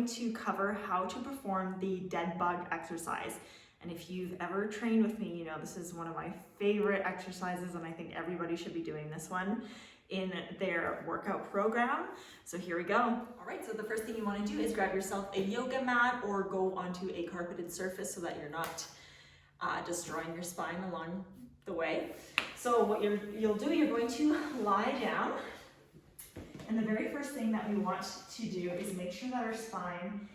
going to cover how to perform the dead bug exercise. And if you've ever trained with me, you know this is one of my favorite exercises, and I think everybody should be doing this one in their workout program. So here we go. All right, so the first thing you want to do is grab yourself a yoga mat or go onto a carpeted surface so that you're not destroying your spine along the way. So what you'll do, you're going to lie down. And the very first thing that we want to do is make sure that our spine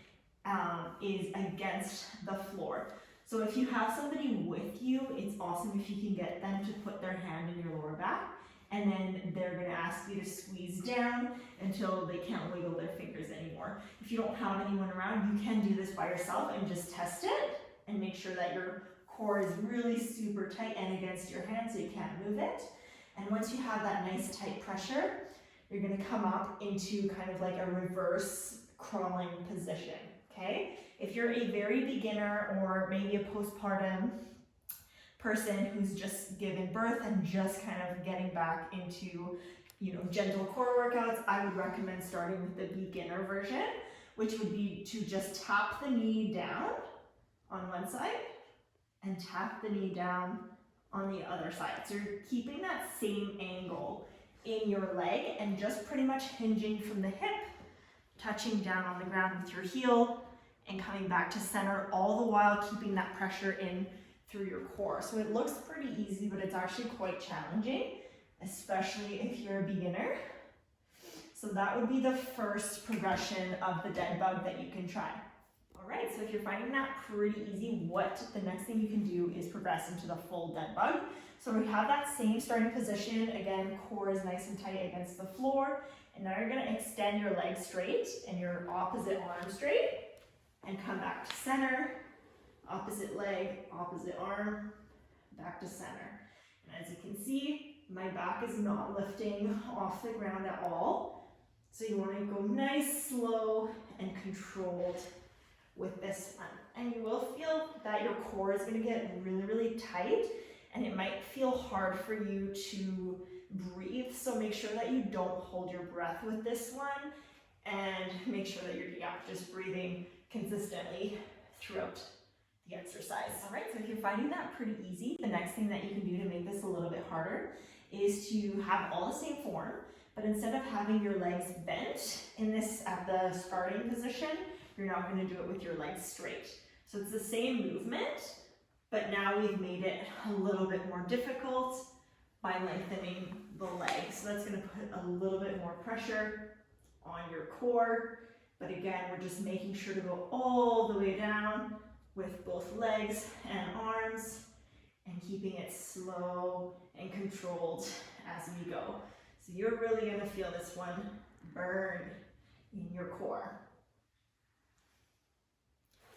is against the floor. So if you have somebody with you, it's awesome if you can get them to put their hand in your lower back, and then they're going to ask you to squeeze down until they can't wiggle their fingers anymore. If you don't have anyone around, you can do this by yourself and just test it and make sure that your core is really super tight and against your hand so you can't move it. And once you have that nice tight pressure, you're going to come up into kind of like a reverse crawling position, okay? If you're a very beginner or maybe a postpartum person who's just given birth and just kind of getting back into, you know, gentle core workouts, I would recommend starting with the beginner version, which would be to just tap the knee down on one side and tap the knee down on the other side. So you're keeping that same angle in your leg and just pretty much hinging from the hip, touching down on the ground with your heel and coming back to center, all the while keeping that pressure in through your core. So it looks pretty easy, but it's actually quite challenging, especially if you're a beginner. So that would be the first progression of the dead bug that you can try. All right, so if you're finding that pretty easy, the next thing you can do is progress into the full dead bug. So we have that same starting position. Again, core is nice and tight against the floor. And now you're gonna extend your leg straight and your opposite arm straight and come back to center, opposite leg, opposite arm, back to center. And as you can see, my back is not lifting off the ground at all. So you wanna go nice, slow, and controlled with this one. And you will feel that your core is gonna get really, really tight, and it might feel hard for you to breathe. So make sure that you don't hold your breath with this one, and make sure that you're just breathing consistently throughout the exercise. All right, so if you're finding that pretty easy, the next thing that you can do to make this a little bit harder is to have all the same form, but instead of having your legs bent in this at the starting position, you're now going to do it with your legs straight. So it's the same movement, but now we've made it a little bit more difficult by lengthening the leg. So that's going to put a little bit more pressure on your core. But again, we're just making sure to go all the way down with both legs and arms and keeping it slow and controlled as we go. So you're really going to feel this one burn in your core.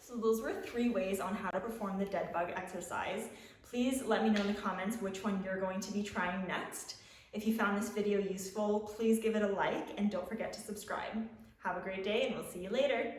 So those were 3 ways on how to perform the dead bug exercise. Please let me know in the comments which one you're going to be trying next. If you found this video useful, please give it a like and don't forget to subscribe. Have a great day and we'll see you later.